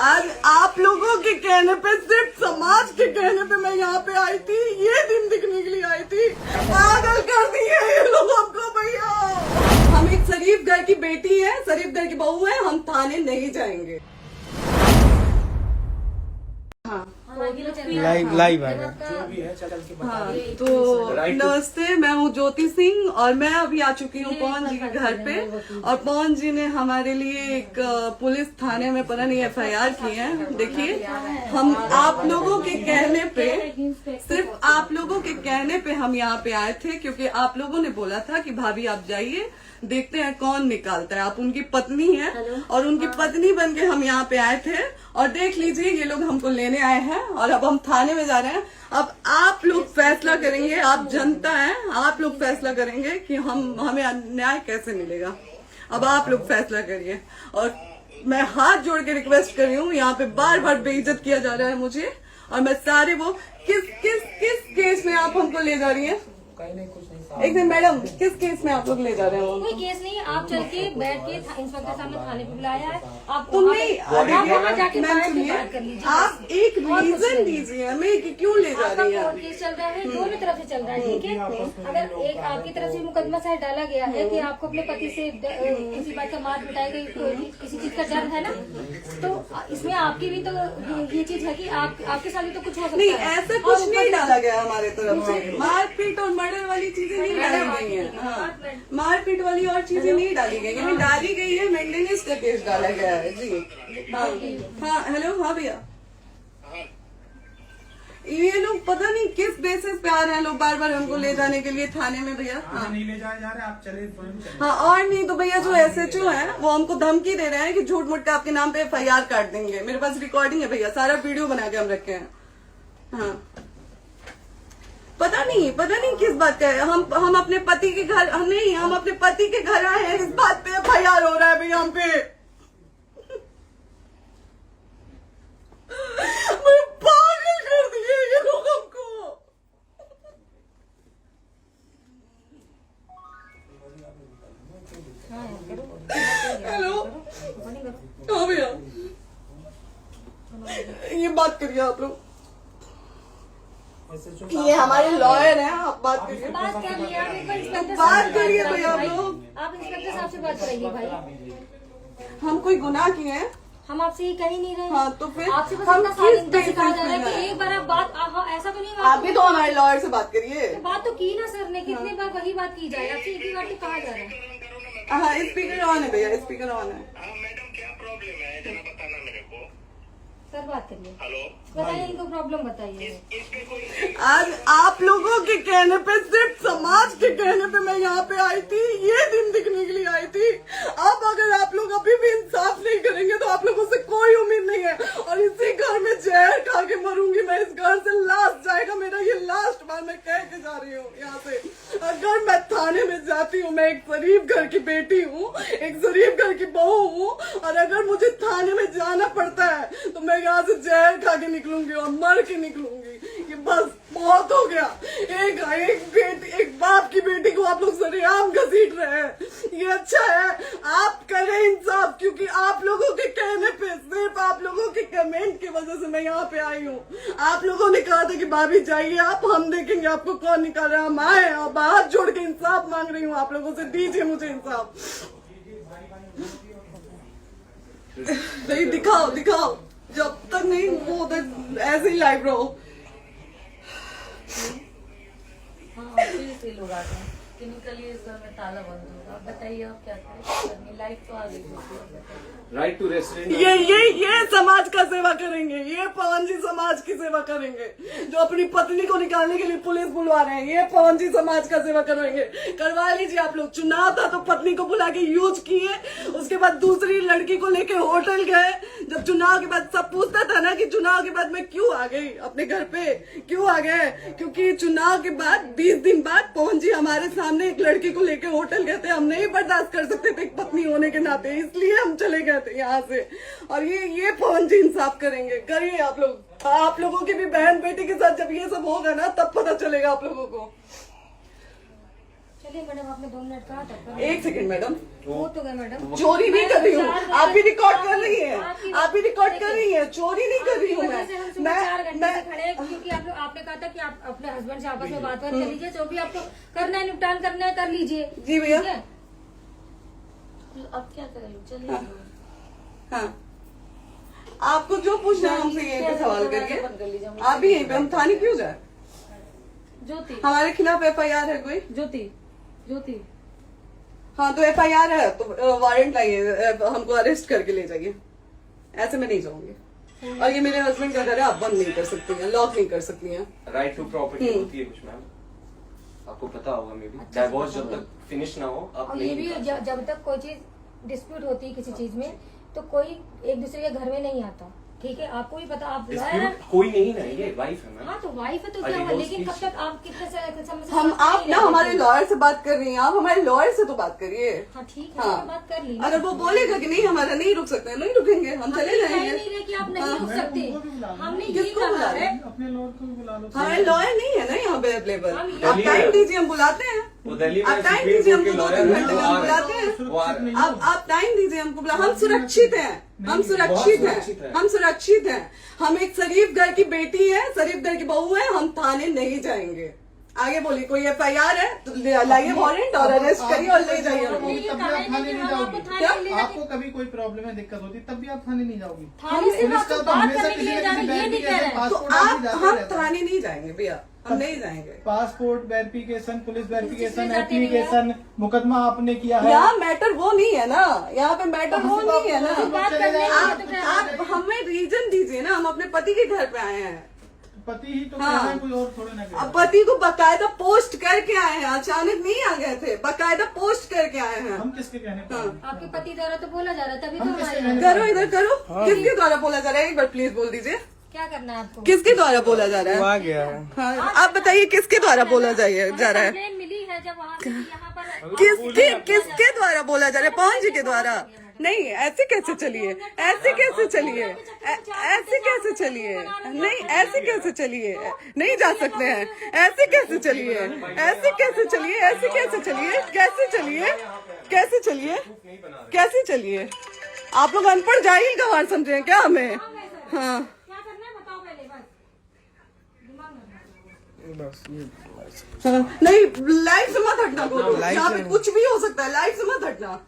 आज आप लोगों के कहने पे, सिर्फ समाज के कहने पे मैं यहाँ पे आई थी, ये दिन दिखने के लिए आई थी। पागल कर दिए ये लोग हमको भैया। हम एक शरीफ घर की बेटी है, शरीफ घर की बहू है, हम थाने नहीं जाएंगे। हाँ लाइव है जो भी है चल के बता हाँ, दे। तो नमस्ते, मैं हूँ ज्योति सिंह और मैं अभी आ चुकी हूँ पवन जी के घर पे। और पवन जी ने हमारे लिए एक पुलिस थाने में पता नहीं FIR की है। देखिए, हम आप लोगों के कहने पे, सिर्फ आप लोगों के कहने पे हम यहाँ पे आए थे, क्योंकि आप लोगों ने बोला था कि भाभी आप जाइए, देखते हैं कौन निकालता है। आप उनकी पत्नी हैं और उनकी पत्नी बन के हम यहाँ पे आए थे। और देख लीजिए, ये लोग हमको लेने आए हैं और अब हम थाने में जा रहे हैं। अब आप लोग फैसला करेंगे, आप जनता हैं, आप लोग फैसला करेंगे कि हमें न्याय कैसे मिलेगा। अब आप लोग फैसला करिए। और मैं हाथ जोड़ के रिक्वेस्ट कर रही हूँ, यहाँ पे बार बार बेइज्जत किया जा रहा है मुझे। और मैं सारे वो किस केस में आप हमको ले जा रही हैं? कहीं नहीं, कुछ नहीं। एक दिन मैडम, किस केस में आप लोग ले जा रहे हो? कोई केस नहीं है, आप चल के बैठ के इंस्पेक्टर साहब ने थाने पे बुलाया है। आप तुमने वहाँ जाके मैम बात सुनिए, कर लीजिए। आप एक रीजन दीजिए हमें कि क्यों ले जा आपका रही कोर्ट है। केस चल रहा है, दोनों तरफ से चल रहा है, ठीक है। अगर एक आपकी तरफ से मुकदमा शायद डाला गया है कि आपको अपने पति से किसी बात का मार पिटाई गई, किसी चीज का डर है ना, तो इसमें आपकी भी तो ये चीज है कि आपके साथ भी तो कुछ हो सकता नहीं, है। ऐसा कुछ नहीं डाला गया हमारे तरफ से। मारपीट और मर्डर वाली चीजें नहीं डाली गई है। हाँ, मारपीट वाली और चीजें नहीं डाली गई है। डाली गई है मेंटेनेंस का केस डाला गया है जी। हाँ हेलो, हाँ भैया, ये लोग पता नहीं किस बेसिस पे आ रहे हैं लोग बार बार हमको ले जाने के लिए थाने में भैया। हाँ नहीं ले जाए जा रहे, आप चले स्वयं चले। हाँ, और नहीं तो भैया जो SHO है वो हमको धमकी दे रहे हैं कि झूठ मूठ के आपके नाम पे FIR काट देंगे। मेरे पास रिकॉर्डिंग है भैया, सारा वीडियो बना के हम रखे हैं। हाँ, पता नहीं किस बात का है। हम अपने पति के घर, हम अपने पति के घर आए हैं, इस बात पे FIR हो रहा है भैया हम पे। पागल कर दिए ये लोग हमको। हेलो, हाँ भैया, ये बात करिए आप लोग। ये हमारे लॉयर हैं, आप बात करिए। बात कर लिए आप, एक बार इंस्पेक्टर बात करिए भैया आप लोग। आप इंस्पेक्टर साहब से बात कराइए भाई। हम कोई गुनाह किए हैं? हम आपसे ये कह ही नहीं रहे। हाँ, तो फिर आपसे बस हम इतना किस इतना सिखाया जा रहा है बेसिस कि पे एक बार आप बात ऐसा तो नहीं आप भी तो हमारे लॉयर से बात करिए। बात तो की ना सर ने, कितने बार वही बात की जाए, आपसे एक ही बार तो कहा जा रहा है। हाँ, स्पीकर ऑन है भैया, स्पीकर ऑन है। हाँ मैडम, क्या प्रॉब्लम है जरा बताना मेरे को। सर बात करिए, हेलो, बताइए इनको प्रॉब्लम बताइए। इसके कोई आज आप लोगों के कहने पे, सिर्फ समाज के कहने पे मैं यहाँ पे आई थी, ये दिन दिखने के लिए आई थी। अब अगर आप लोग अभी भी इंसाफ नहीं करेंगे तो आप लोगों से कोई उम्मीद नहीं है। और इसी घर में जहर खा के मरूंगी मैं। इस घर से लास्ट जाएगा मेरा, ये लास्ट बार मैं कह के जा रही हूँ यहाँ से। अगर मैं थाने में जाती हूँ, मैं एक शरीफ घर की बेटी हूँ, एक शरीफ घर की बहू हूँ, और अगर मुझे थाने में जाना पड़ता है तो मैं यहाँ से जहर खा के निकलूंगी और मर के निकलूंगी। ये बस बहुत हो गया। एक बाप की बेटी को आप लोग सरेआम घसीट रहे हैं, ये अच्छा है? आप करें इंसाफ, क्योंकि आप लोगों के कहने पे, सिर्फ आप लोगों के कमेंट की वजह से मैं यहाँ पे आई हूँ। आप लोगों ने कहा था कि भाभी जाइए आप, हम देखेंगे आपको कौन निकाल रहा है। हम आए और हाथ जोड़ के इंसाफ मांग रही हूँ आप लोगों से, दीजिए मुझे इंसाफ। नहीं, दिखाओ, जब तक नहीं वो उधर ऐसे ही लाइव रहो। हाँ, फिर से लोग आते हैं कि निकलिए, इस घर में ताला बंद होगा। आप बताइए आप क्या करें? लाइफ तो आ गई है। Right to restaurant. ये समाज का सेवा करेंगे, ये पवन जी समाज की सेवा करेंगे। जो अपनी पत्नी को निकालने के लिए पुलिस बुलवा रहे हैं, ये पवन जी समाज का सेवा करेंगे। करवा लीजिए आप लोग। चुनाव था तो पत्नी को बुला के यूज किए, उसके बाद दूसरी लड़की को लेके होटल गए। जब चुनाव के बाद सब पूछता था ना कि चुनाव के बाद मैं क्यों आ गई अपने घर पे, क्यों आ गए? क्योंकि चुनाव के बाद 20 दिन बाद पवन जी हमारे सामने एक लड़की को लेके होटल गए थे। हम नहीं बर्दाश्त कर सकते थे एक पत्नी होने के नाते, इसलिए हम चले गए थे यहाँ से। और ये पवन जी इंसाफ करेंगे। करिए आप लोग। आप लोगों की भी बहन बेटी के साथ जब ये सब होगा ना, तब पता चलेगा आप लोगों को। चलिए मैडम, आपने 2 मिनट कहा था। 1 सेकंड मैडम, वो तो गया मैडम। चोरी नहीं कर रही हूँ, आप भी रिकॉर्ड कर रही हैं, आपकी- आप भी रिकॉर्ड कर रही हैं, चोरी नहीं कर रही हूँ वजह से हम सुबह 4 घंटे से खड़े हैं, क्योंकि आपने कहा था कि आप अपने हस्बैंड से आपस में बात कर लीजिए, जो भी आपको करना है, निपटान करना है, कर लीजिए। जी भैया। ठीक है? अब क्या करें, चलिए। हाँ, आपको जो पूछना है हमसे यहीं पे सवाल करिए। आप भी यहीं पे, हम थाने क्यों जाए? ज्योति, हमारे खिलाफ FIR है कोई? ज्योति, हाँ तो FIR है तो वारंट लाइए, हमको अरेस्ट करके ले जाइए। ऐसे मैं नहीं जाऊंगी। और ये मेरे हस्बैंड का घर है, आप बंद नहीं कर सकती हैं, लॉक नहीं कर सकती हैं। राइट टू प्रॉपर्टी होती है कुछ मैम, आपको पता होगा मे बी। डाइवोर्स जब तक फिनिश ना हो आप और ये नहीं भी निकाल सकते। जब तक कोई चीज डिस्प्यूट होती है किसी चीज में, तो कोई एक दूसरे के घर में नहीं आता। ठीक है, आपको भी पता, आप डिस्प्यूट कोई नहीं ना, ये वाइफ है मैम। हाँ तो वाइफ है तो क्या हुआ, divorce लेकिन कब की- तक आप कितने समय से हम साथ आप नहीं ना रह हमारे रहे थे? लॉयर से बात कर रही हैं, आप हमारे लॉयर से तो बात करिए। हाँ ठीक है, हाँ। तो बात कर ली। अगर वो बोलेगा कि नहीं हमारा नहीं रुक सकते, नहीं रुकेंगे, हम चले कह जाएंगे। नहीं रहे कि आप नहीं रुक सकते, हमने ये किसको बुला कहा रहे है। हैं? अपने लॉर्ड को भी बुला लो। हमारे लॉयर नहीं है ना यहाँ पे अवेलेबल। हम आप दिल्ली टाइम में- दीजिए, हम बुलाते हैं। वो दिल्ली में आप टाइम सुप्रीम दीजिए कोर्ट के हमको, 2 लॉयर घंटे हैं, में वो हम आ बुलाते रहे हैं। हैं। वो आ रहे हैं। आप टाइम दीजिए हमको, हम सुरक्षित हैं, हम सुरक्षित सुरक्षित हैं, हैं। हम सुरक्षित हैं। हम एक शरीफ घर की बेटी है, शरीफ घर की बहू है, हम थाने नहीं जाएंगे। आगे बोलिए, कोई FIR है तो लाइए वारंट और अरेस्ट करिए और ले जाइए हमको। ये तब भी कहा आप है थाने कि नहीं हम आपको जाओगी। थाने ले जाके- आपको कभी कोई प्रॉब्लम है, दिक्कत होती, तब भी आप थाने नहीं जाओगी। थाने से पुलिस बात का तो बात हमेशा करने के किसी लिए न जा किसी रहे हैं, ये नहीं कह रहे हैं। तो पासपोर्ट आप आदि जाते हम रहता है। थाने नहीं जाएंगे भैया, हम नहीं जाएंगे। पासपोर्ट वेरिफिकेशन, पुलिस वेरिफिकेशन, किस चीज़ में जाते एप्लीकेशन, मुकदमा आपने किया है। यहाँ मैटर वो नहीं है ना, यहाँ पे मैटर वो नहीं है ना। बात करने के लिए तो क्या- आप हमें रीजन दीजिए ना, हम अपने पति के घर पे आए हैं। पति ही तो हाँ। कह रहे हैं, कोई और थोड़े ना कह रहे अब पति को बकायदा पोस्ट करके आए हैं, अचानक नहीं आ गए थे, बकायदा पोस्ट करके आए हैं। हम किसके कहने पर आए? आपके पति द्वारा तो बोला जा रहा है, तभी तो हम हमारे किसके यहाँ- कहने करो इधर करो, किसके द्वारा बोला जा रहा है? एक बार प्लीज बोल दीजिए, क्या करना है आपको? किसके द्वारा बोला जा रहा वो है? आ गया है। हाँ, आप बताइए किसके द्वारा बोला जा रहा है? कंप्लेन मिली है जब वहाँ से यहाँ पर किसके द्वारा बोला जा रहा है? पवन जी के द्वारा? नहीं, ऐसे कैसे चलिए, ऐसे कैसे चलिए, ऐसे कैसे चलिए, नहीं ऐसे कैसे चलिए, नहीं जा सकते हैं, ऐसे कैसे चलिए, ऐसे कैसे चलिए, ऐसे कैसे चलिए, कैसे चलिए, कैसे चलिए, कैसे चलिए? आप लोग अनपढ़ जाहिल गंवार समझे हैं क्या हमें? हाँ, क्या करना है बताओ पहले, बस दिमाग में बस ये हाँ, नहीं लाइफ से मत हटना, बोलो लाइफ यहाँ पे से- कुछ भी हो सकता है, लाइफ से मत हटना।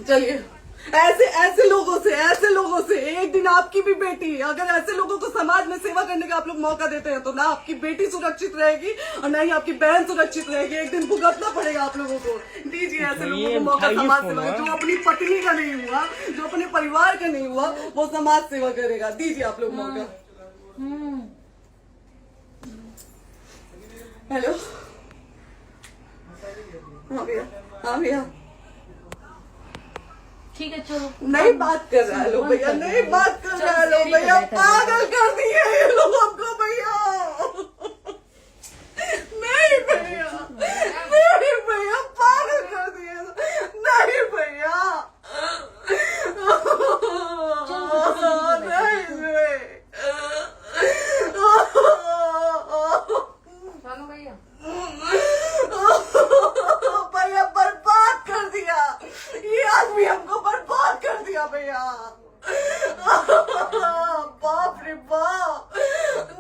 चलिए, ऐसे लोगों से एक दिन आपकी भी बेटी, अगर ऐसे लोगों को समाज में सेवा करने का आप लोग मौका देते हैं तो ना आपकी बेटी सुरक्षित रहेगी और ना ही आपकी बहन सुरक्षित रहेगी। एक दिन भुगतना पड़ेगा आप लोगों को। दीजिए ऐसे लोगों को मौका उठाइए समाज फोन, सेवा का। हाँ। जो अपनी पत्नी का नहीं हुआ, जो अपने परिवार का नहीं हुआ, वो समाज सेवा करेगा। दीजिए आप लोग मौका। हेलो, हाँ भैया, हाँ भैया, ठीक है चलो। नहीं बात कर रहा है लोग भैया, नहीं बात कर रहा है लोग भैया, पागल कर दिए ये लोग हमको भैया। नहीं भैया, नहीं भैया, पागल कर दिए, नहीं भैया, नहीं चलो भैया, भैया बर्बाद कर दिया ये आदमी, हमको बर्बाद कर दिया भैया। बाप रे बाप,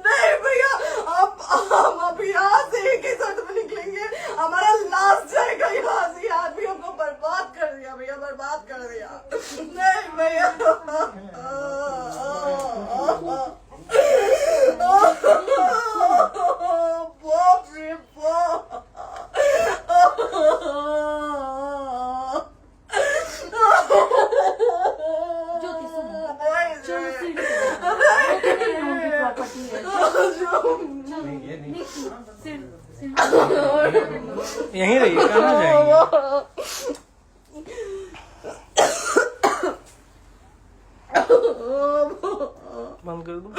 नहीं भैया, अब हम अभी यहाँ से एक ही शर्त में निकलेंगे, हमारा लास्ट जाएगा यहाँ से। ये आदमी हमको बर्बाद कर दिया भैया, बर्बाद कर दिया। नहीं भैया, बाप रे बाप, ज्योति सुनो, नहीं, ये नहीं। यहीं रहिए, कहाँ जाएंगे? बंद कर दो।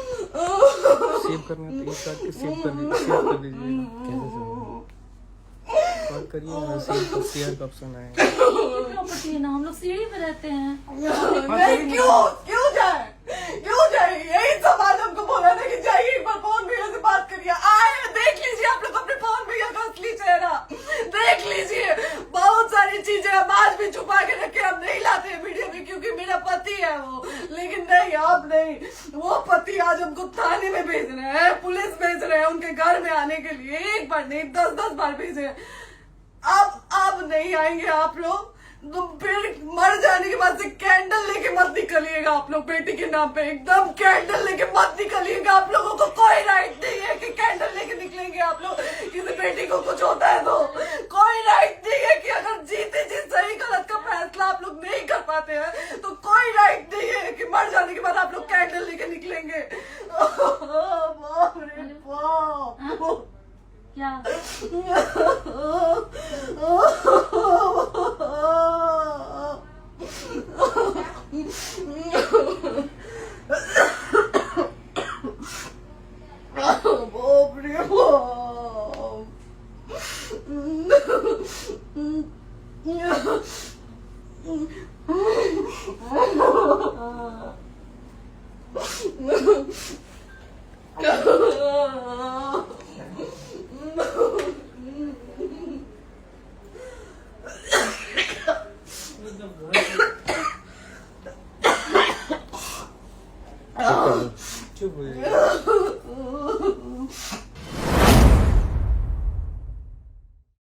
सेव करना तो इस काट के सेव कर दीजिए। बात करिए ना, सेव शेयर का ऑप्शन आएगा। प्रॉपर्टी है ना, हम लोग सीढ़ी पे रहते हैं। नहीं, क्यों जाए, यही समाज असली चेहरा देख लीजिए। बहुत सारी चीजें हम आज भी छुपा के रखे, हम नहीं लाते वीडियो में क्योंकि मेरा पति है वो, लेकिन नहीं आप नहीं, वो पति आज हमको थाने में भेज रहे हैं, पुलिस भेज रहे हैं उनके घर में आने के लिए, एक बार नहीं 10-10 बार भेजे। अब नहीं आएंगे आप लोग, तो फिर मर जाने के बाद से कैंडल लेके मत निकलिएगा आप लोग बेटी के नाम पे, एकदम कैंडल लेके मत निकलिएगा। आप लोगों को कोई राइट नहीं है कि कैंडल लेके निकलेंगे आप लोग, किसी बेटी को कुछ होता है तो कोई राइट नहीं है कि अगर जीते जी सही गलत का फैसला आप लोग नहीं कर पाते हैं तो कोई राइट नहीं है कि मर जाने के बाद आप लोग कैंडल लेके निकलेंगे। बाप रे बाप, क्या बाप रे चुप हो जाइए।